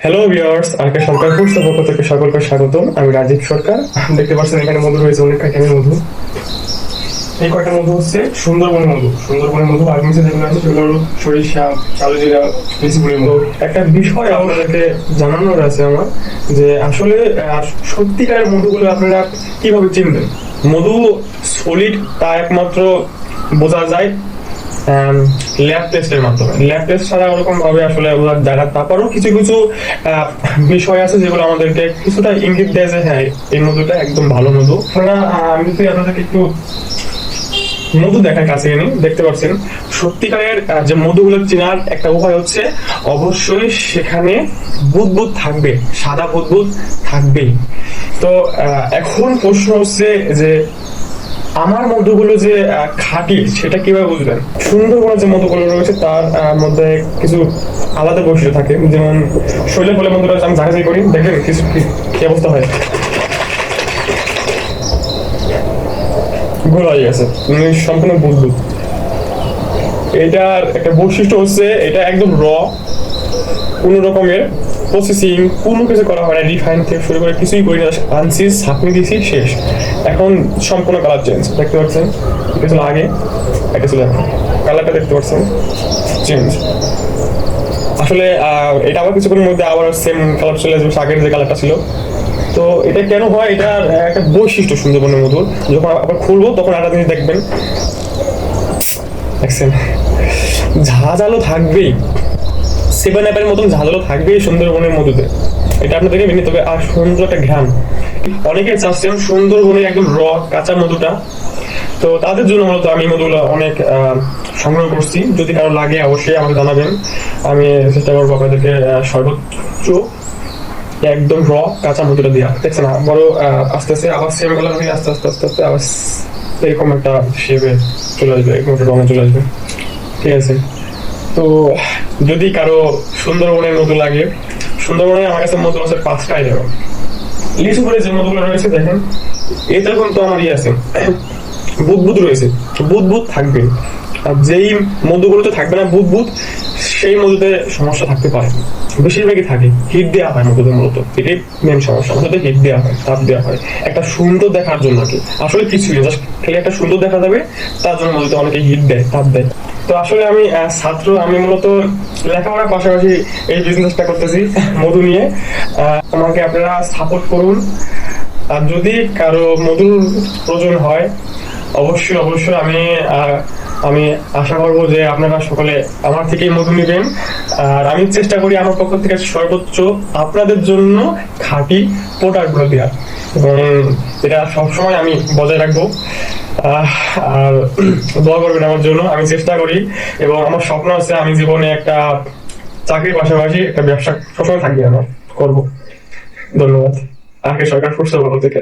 Hello viewers, আরকে সরকার ফুডসের পক্ষ থেকে সকলকে স্বাগতম। আমি রাজীব সরকার। দেখতে পাচ্ছেন এখানে মধু রয়েছে, অনেক কাঠের মধু। এই কয়টা মধু হচ্ছে সুন্দরবনের মধু। সুন্দরবনের মধু আর নিচে যেগুলো আছে সেগুলো হলো সরিষা, কালো জিরা, বেসিপুরি মধু। একটা বিষয় আপনাদেরকে জানানোর আছে আমার, যে আসলে সত্যিকারের মধুগুলো আপনারা কিভাবে চিনবেন। মধু সলিড তা একমাত্র বোঝা যায় ল্যাব টেস্টের মাধ্যমে। ল্যাব টেস্ট ছাড়া ওরকম ভাবে আসলে বোঝা যায় না। তারপরেও কিছু কিছু বিষয় আছে যেগুলো আমাদেরকে কিছুটা ইঙ্গিত দেয় যে হ্যাঁ, এই মধুটা একদম ভালো মধু। আপনারা আমি যদি আপনাদেরকে একটু মধু দেখার কাছে এনে দেখতে পাচ্ছেন, সত্যিকারের যে মধুগুলো চেনার একটা উপায় হচ্ছে অবশ্যই সেখানে বুদবুদ থাকবে, সাদা বুদবুদ থাকবেই। তো এখন প্রশ্ন হচ্ছে যে আমার মধুগুলো যে খাঁটি সেটা কিভাবে বুঝবেন। সুন্দরবনের যে মধুগুলো রয়েছে তার মধ্যে কিছু আলাদা বৈশিষ্ট্য থাকে, যেমন শৈলে ফলে মধুটা আমি জাহাজি করি, দেখেন কিছু কি অবস্থা হয়, ঘোলা হয়ে গেছে, সম্পূর্ণ বুদবুদ। এটার একটা বৈশিষ্ট্য হচ্ছে এটা একদম কোনো রকমের প্রসেসিং কোনো কিছু করা হয় না, রিফাইন থেকে শুরু করে কিছুই করি না, আনছি ছাঁকনি দিয়েছি শেষ। এখন সম্পূর্ণ কালার চেঞ্জ দেখতে পাচ্ছেন, এটা ছিল আগে, এটা ছিল এখন, কালারটা দেখতে পাচ্ছেন চেঞ্জ। আসলে এটা আবার কিছুক্ষণের মধ্যে আবার সেম কালার চলে আসবে, আগের যে কালারটা ছিল। তো এটা কেন হয়, এটা একটা বৈশিষ্ট্য সুন্দরবনের মধুর। যখন আবার খুলবো তখন একটা জিনিস দেখবেন, দেখছেন ঝাঁঝালো থাকবেই, সেভেন অ্যাপের মতন ঝাঁঝালো থাকবেই সুন্দরবনের মধুতে, এটা আপনাদেরকে মেনে। তবে আর সুন্দর একটা ঘ্রাণ, অনেকে চাচ্ছেন সুন্দরবনের একদম কাঁচা মধুটা, তো তাদের জন্য মূলত আমি মধুগুলো অনেক সংগ্রহ করছি। যদি কারো লাগে অবশ্যই আমাকে জানাবেন, আমি চেষ্টা করবো আপনাদেরকে সর্বোচ্চ একদম কাঁচা মধুটা দেওয়া। দেখছেন বড় আস্তে আস্তে আবার সেম কালার হয়ে আস্তে আস্তে আস্তে আস্তে আবার এরকম একটা শেপে চলে আসবে, এরকম একটা রঙে চলে আসবে, ঠিক আছে। তো যদি কারো সুন্দরবনের মধু লাগে, সুন্দরবনে আমার কাছে মধু আছে 5টাই এরকম। লিচুপুরে যে মধুগুলো রয়েছে দেখেন, এটা কিন্তু আমার আছে বুদবুদ রয়েছে, বুদবুদ থাকবে। আর যেই মধুগুলোতে থাকবে না বুদবুদ, সেই মধুতে সমস্যা থাকতে পারে, বেশিরভাগই থাকে হিট দেওয়া হয় মধুতে, মূলত এটাই মেন সমস্যা। মধুতে হিট দেওয়া হয়, তাপ দেওয়া হয় একটা সুন্দর দেখার জন্য, কি আসলে কিছুই জাস্ট খেলে একটা সুন্দর দেখা যাবে, তার জন্য মধুতে অনেকে হিট দেয়, তাপ দেয়। তো আসলে আমি ছাত্র, আমি মূলত লেখাপড়ার পাশাপাশি এই বিজনেসটা করতেছি মধু নিয়ে। আমাকে আপনারা সাপোর্ট করুন, আর যদি কারো মধুর প্রয়োজন হয় অবশ্যই অবশ্যই আমি আশা করবো যে আপনারা সকলে আমার থেকেই মধু নেবেন। আর আমি চেষ্টা করি আমার পক্ষ থেকে সর্বোচ্চ আপনাদের জন্য খাঁটি প্রোডাক্টগুলো দেওয়ার, এবং এটা সবসময় আমি বজায় রাখবো। আর দোয়া করবেন আমার জন্য, আমি চেষ্টা করি, এবং আমার স্বপ্ন আছে আমি জীবনে একটা চাকরির পাশাপাশি একটা ব্যবসা সবসময় থাকবে আমার, করবো। ধন্যবাদ। আরকে সরকার ফুডসের পক্ষ থেকে।